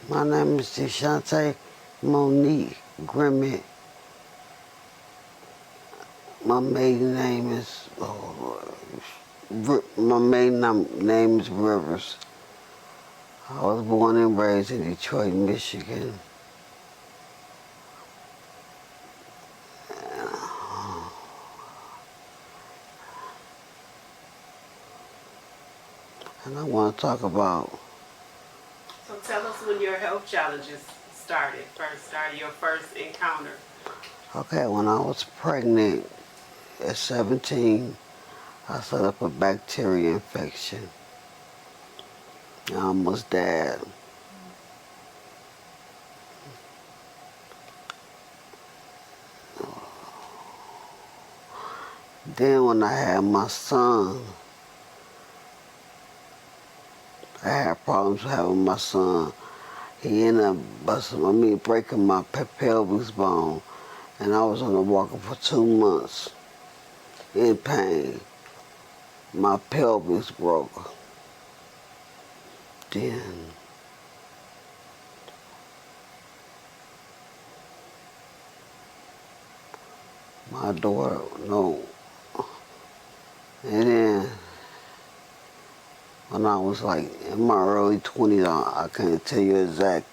My name is Deshante Monique Grimmett. My maiden name is, my maiden name is Rivers. I was born and raised in Detroit, Michigan. And I want to talk about. So tell us when your health challenges started, your first encounter. Okay, when I was pregnant at 17, I set up a bacteria infection. I almost died. Then when I had my son, I had problems having my son. He ended up breaking my pelvis bone, and I was on a walker for 2 months in pain. My pelvis broke. Then my daughter, no. And then when I was like in my early 20s, I can't tell you exact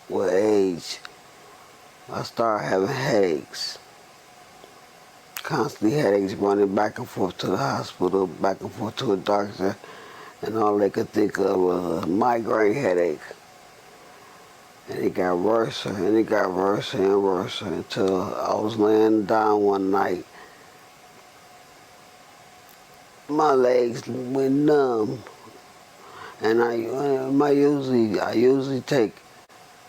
what age, I started having headaches. Constantly headaches, running back and forth to the hospital, back and forth to a doctor, and all they could think of was a migraine headache. And it got worse, and it got worse and worse until I was laying down one night. My legs went numb, and I usually take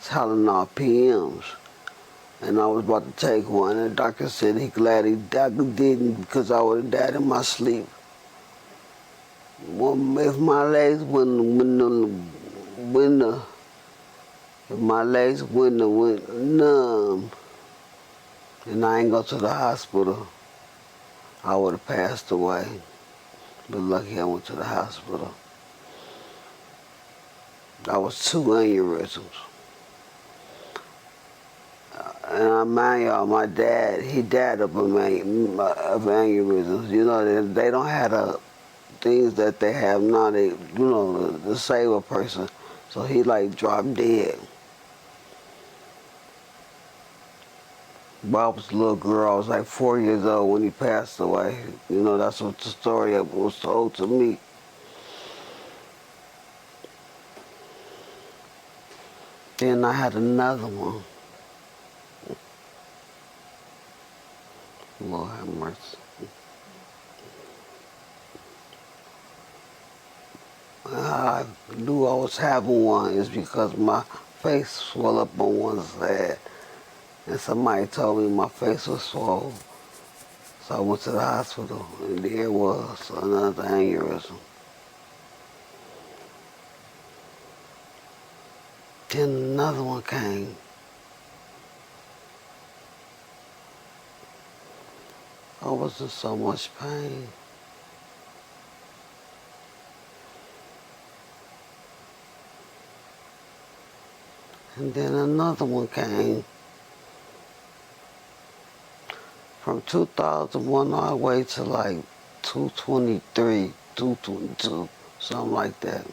Tylenol PMs, and I was about to take one, and the doctor said he glad he didn't because I would have died in my sleep. Well, if my legs went numb, and I ain't go to the hospital, I would have passed away. But lucky I went to the hospital. I was 2 aneurysms. And I mind y'all, my dad, he died of aneurysms. You know, they don't have the things that they have now, to save a person. So he like dropped dead. But I was a little girl, I was like 4 years old when he passed away. You know, that's what the story was told to me. Then I had another one. Lord have mercy. I knew I was having one is because my face swelled up on one side. And somebody told me my face was swollen. So I went to the hospital, and there was another aneurysm. Then another one came. I was in so much pain. And then another one came. From 2001 all the way to like 223, 222, something like that.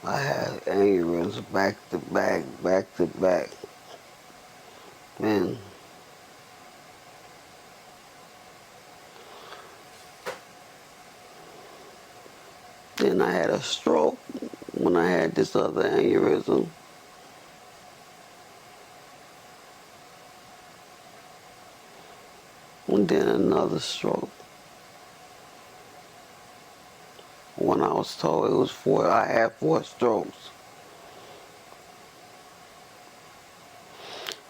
I had aneurysms back to back, back to back. Man. Then I had a stroke when I had this other aneurysm. And then another stroke. When I was told it was 4, I had 4 strokes.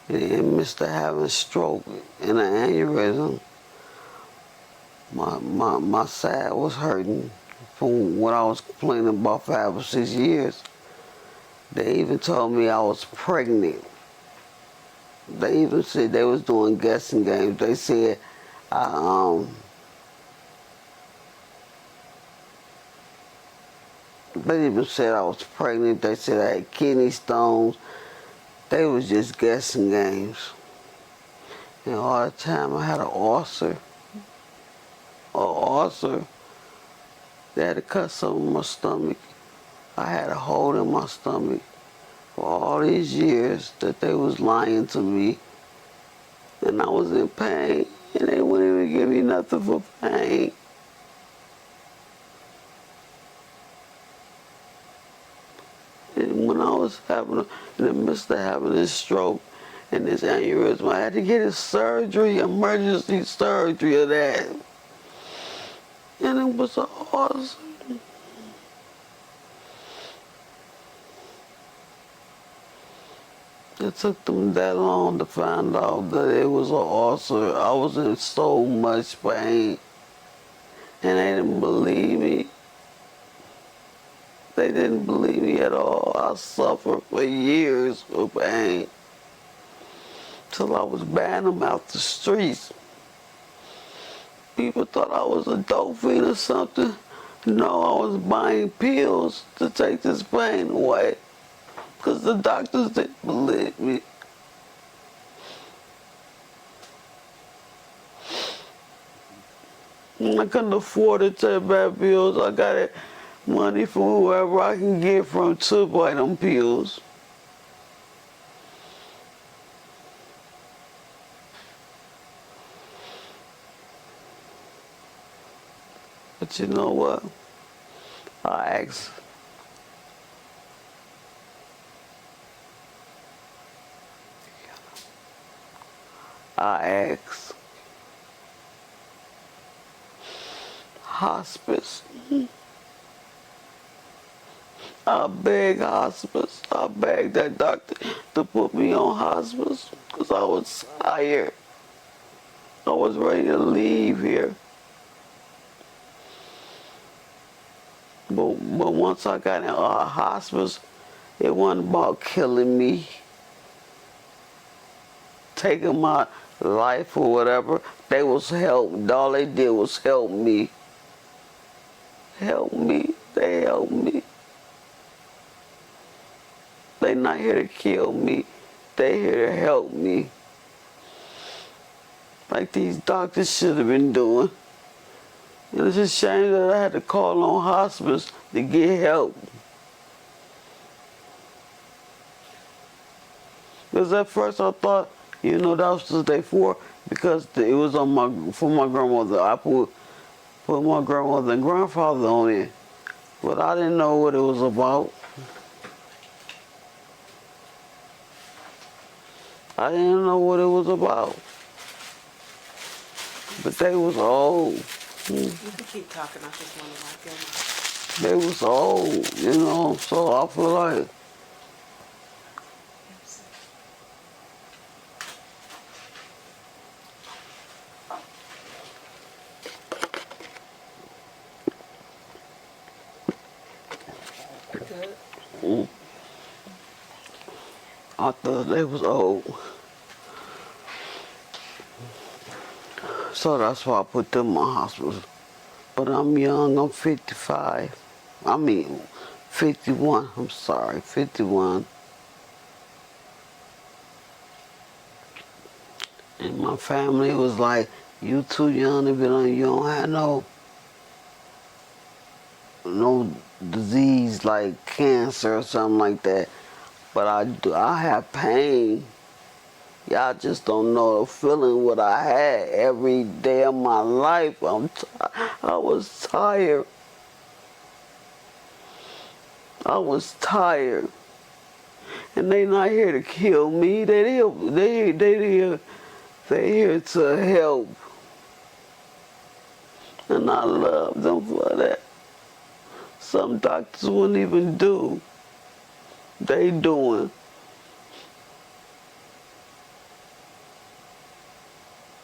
And in midst of having a stroke and an aneurysm, my side was hurting from what I was complaining about 5 or 6 years. They even told me I was pregnant. They even said they was doing guessing games. They said They even said I was pregnant. They said I had kidney stones. They was just guessing games. And all the time I had an ulcer. They had to cut some of my stomach. I had a hole in my stomach for all these years that they was lying to me. And I was in pain. And they wouldn't even give me nothing for pain. And when I was in the midst of having this stroke and this aneurysm, I had to get a surgery, emergency surgery of that. And it was awesome. It took them that long to find out that it was an ulcer. I was in so much pain. And they didn't believe me. They didn't believe me at all. I suffered for years with pain. Till I was banning them out the streets. People thought I was a dope fiend or something. No, I was buying pills to take this pain away. Because the doctors didn't believe me. I couldn't afford to take bad pills. I got it money from whoever I can get from to buy them pills. But you know what? I asked hospice. I begged hospice. I begged that doctor to put me on hospice because I was tired. I was ready to leave here. But once I got in hospice, it wasn't about killing me, taking my life or whatever. They was help. All they did was help me. Help me. They helped me. They not here to kill me. They here to help me. Like these doctors should have been doing. And it's a shame that I had to call on hospice to get help. Because at first I thought, you know, that was just day 4 because it was on for my grandmother. I put my grandmother and grandfather on it. But I didn't know what it was about. I didn't know what it was about. But they was old. You can keep talking. I just want to like them. They was old, you know, so I feel like Good. I thought they was old. So that's why I put them in hospital. But I'm young, I'm 55. I mean, 51, I'm sorry, 51. And my family was like, you too young to be on, you don't have no disease like cancer or something like that. But I have pain. Y'all just don't know the feeling what I had every day of my life. I was tired. I was tired. And they not here to kill me. They here to help. And I love them for that. Some doctors wouldn't even do. They doing.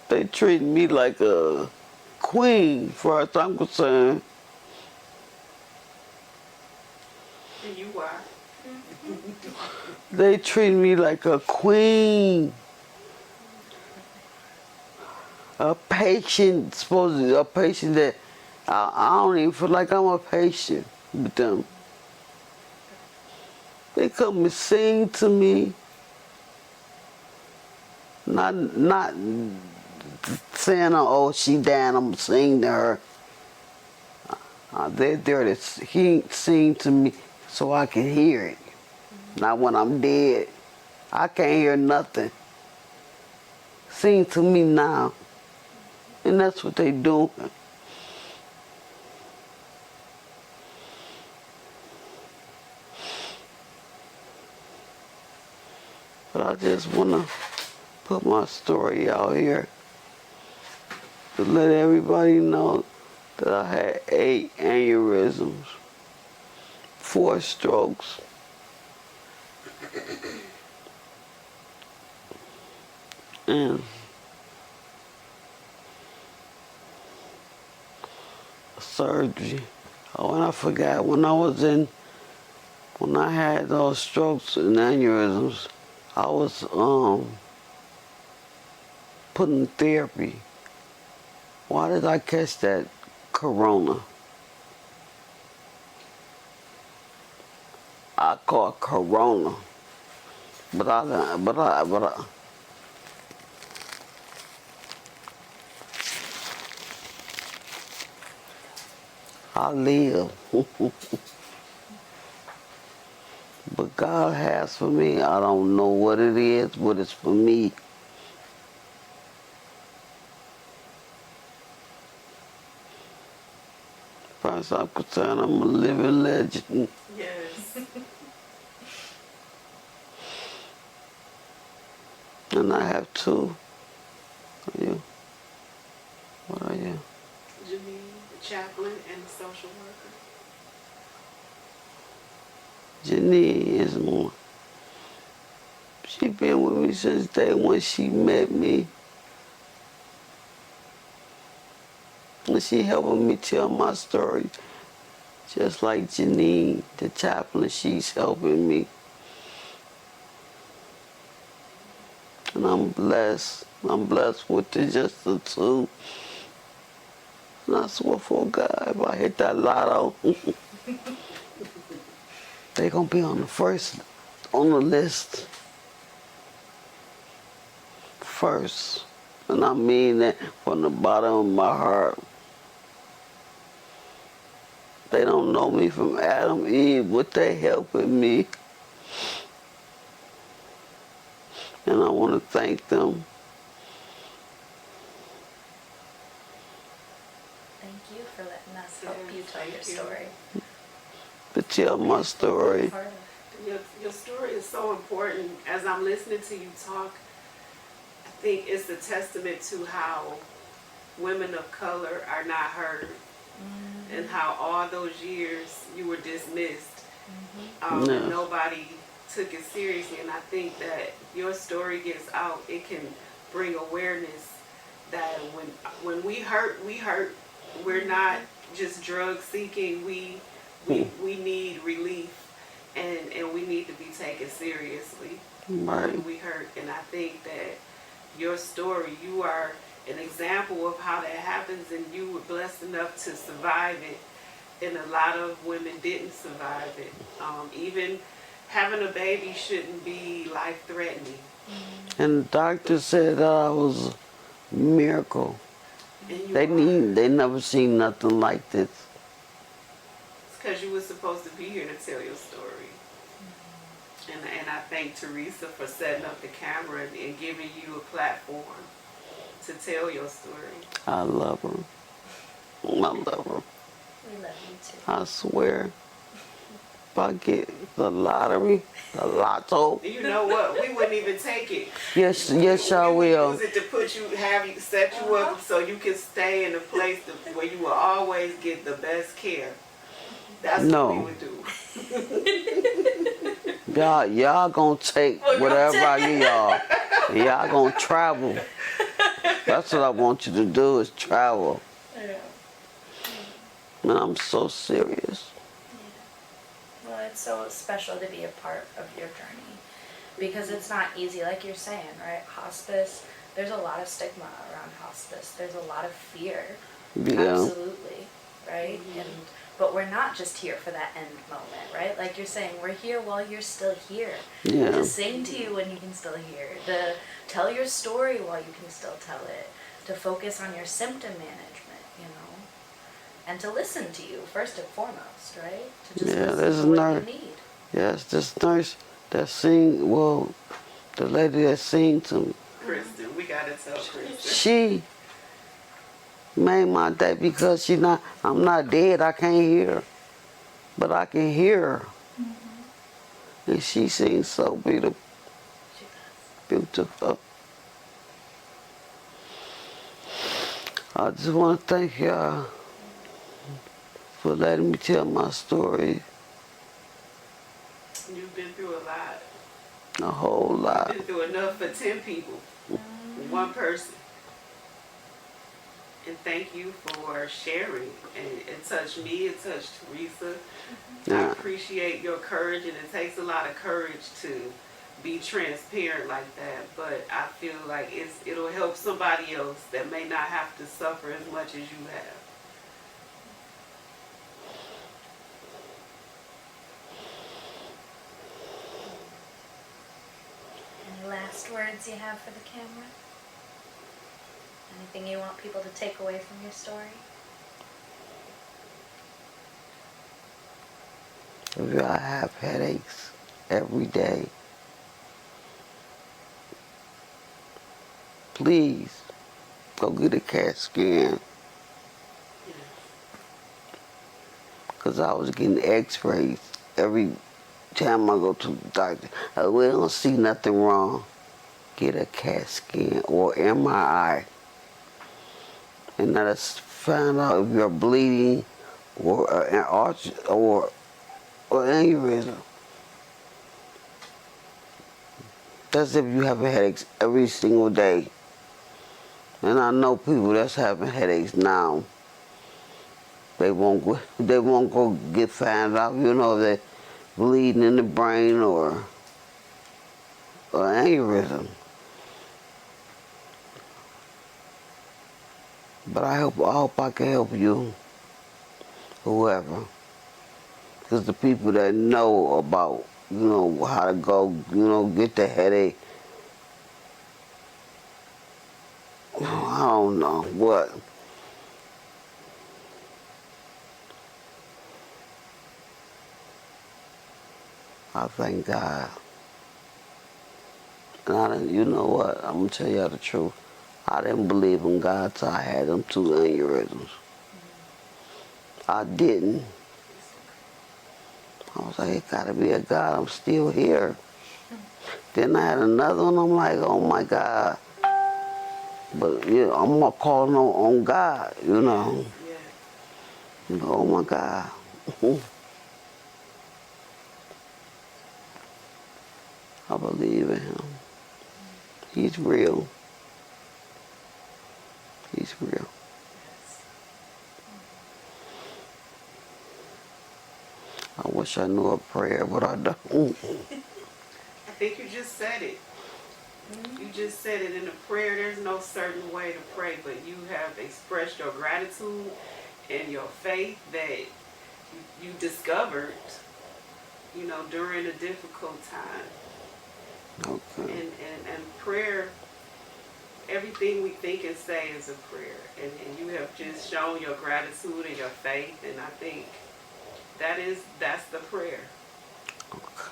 They treat me like a queen, as far as I'm concerned. And you are. They treat me like a queen. A patient, a patient that I don't even feel like I'm a patient with them. They come and sing to me. Not saying, oh, she down, I'm gonna sing to her. They're there to sing to me so I can hear it. Not when I'm dead. I can't hear nothing. Sing to me now. And that's what they do. But I just want to put my story out here to let everybody know that I had 8 aneurysms, 4 strokes, and surgery. Oh, and I forgot, when I had those strokes and aneurysms, I was put in therapy. Why did I catch that corona? I caught corona, but I live. But God has for me, I don't know what it is, but it's for me. As far as I'm concerned, I'm a living legend. Yes. And I have 2. Are you? What are you? Janine, the chaplain, and the social worker. Janine is one. She been with me since day one she met me. And she helping me tell my story. Just like Janine, the chaplain, she's helping me. And I'm blessed. I'm blessed with just the 2. And I swear for God, if I hit that lotto, they gonna be on the list. First. And I mean that from the bottom of my heart. They don't know me from Adam, Eve, but they helping me. And I want to thank them. Thank you for letting us help you tell your story. To tell my story. Your story is so important. As I'm listening to you talk, I think it's a testament to how women of color are not heard, and how all those years you were dismissed, and nobody took it seriously. And I think that your story gets out, it can bring awareness that when we hurt, we hurt. We're not just drug seeking. We need relief. And we need to be taken seriously when we hurt. And I think that your story, you are an example of how that happens, and you were blessed enough to survive it. And a lot of women didn't survive it. Even having a baby shouldn't be life-threatening. And the doctor said I was a miracle. They never seen nothing like this. It's because you were supposed to be here to tell your story. And I thank Teresa for setting up the camera and giving you a platform to tell your story. I love her. I love her. We love you too. I swear. If I get the lottery, the lotto. You know what? We wouldn't even take it. Yes, I we will. Use it to set you up so you can stay in a place where you will always get the best care. That's what we would do. Y'all gonna take whatever I give y'all. Y'all gonna travel. That's what I want you to do, is travel. Yeah. And I'm so serious. Yeah. Well, it's so special to be a part of your journey, because it's not easy, like you're saying, right? Hospice, there's a lot of stigma around hospice. There's a lot of fear. Yeah. Absolutely, right? And But we're not just here for that end moment, right? Like you're saying, we're here while you're still here. Yeah. To sing to you when you can still hear. To tell your story while you can still tell it. To focus on your symptom management, you know. And to listen to you, first and foremost, right? To just listen to what you need. Yes, this nurse that sing, well, the lady that sing to me. Kristen, we gotta tell Kristen. She made my day because I'm not dead, I can't hear her. But I can hear her. And she sings so beautiful. Beautiful. I just want to thank y'all for letting me tell my story. You've been through a lot. A whole lot. You've been through enough for 10 people. One person. And thank you for sharing. And it touched me, it touched Teresa. I appreciate your courage, and it takes a lot of courage to be transparent like that. But I feel like it'll help somebody else that may not have to suffer as much as you have. Any last words you have for the camera? Anything you want people to take away from your story? If I have headaches every day, please go get a CAT scan. Because I was getting x-rays every time I go to the doctor. We don't see nothing wrong. Get a CAT scan or MRI. And let's find out if you're bleeding or an arch or aneurysm. That's if you have headaches every single day. And I know people that's having headaches now. They won't go get found out, you know, if they're bleeding in the brain or aneurysm. But I hope I can help you, whoever. Because the people that know about, you know, how to go, you know, get the headache. I don't know what. I thank God. And you know what? I'm going to tell you the truth. I didn't believe in God till I had them 2 aneurysms. I didn't. I was like, it gotta be a God, I'm still here. Then I had another one, I'm like, oh my God. But yeah, I'm more calling on God, you know. You know, oh my God. I believe in him. He's real. He's real. I wish I knew a prayer, but I don't. I think you just said it. You just said it. In a prayer, there's no certain way to pray, but you have expressed your gratitude and your faith that you discovered, you know, during a difficult time. Okay. And prayer, everything we think and say is a prayer. And you have just shown your gratitude and your faith, and I think that's the prayer. Okay.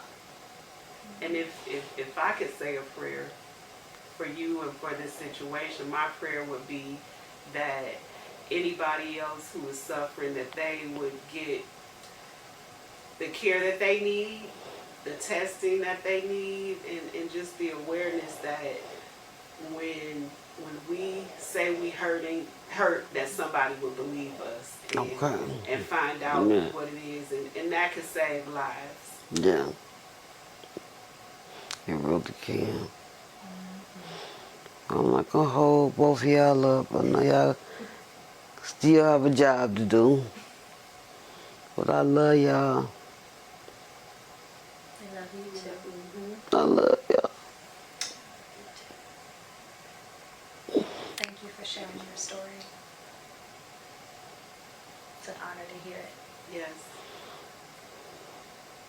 And if I could say a prayer for you and for this situation, my prayer would be that anybody else who is suffering, that they would get the care that they need, the testing that they need, and just the awareness that when we say we hurt, that somebody will believe us and find out what it is, and that could save lives. Yeah. It really can. I'm not gonna hold both of y'all up. I know y'all still have a job to do. But I love y'all. I love you too. I love y'all. Thank you for sharing your story. It's an honor to hear it. Yes.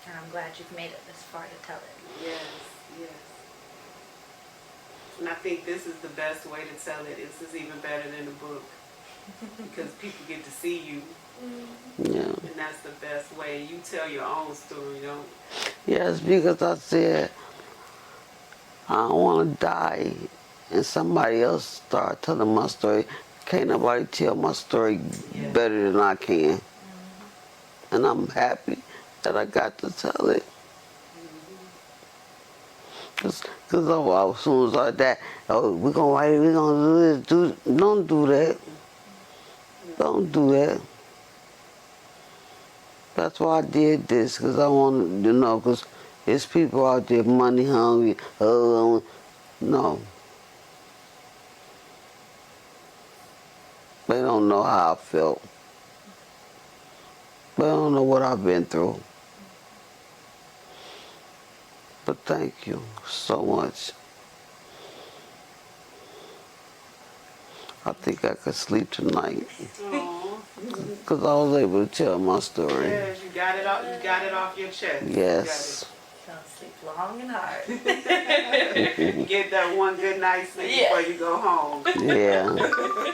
And I'm glad you've made it this far to tell it. Yes. Yes. And I think this is the best way to tell it. This is even better than the book because people get to see you, Yeah. and that's the best way. You tell your own story, don't? Yes, because I said I don't want to die and somebody else start telling my story. Can't nobody tell my story Yeah. better than I can. And I'm happy that I got to tell it. Because as soon as I die, oh, we're going to write it, we're going to do this. Don't do that. Don't do that. That's why I did this, because I want to know, because there's people out there money hungry. Oh, no. They don't know how I felt. They don't know what I've been through. But thank you so much. I think I could sleep tonight Oh. because I was able to tell my story. Yes, you got it off. You got it off your chest. Yes. Don't sleep long and hard. You got it. Get that one good night's sleep before you go home. Yeah.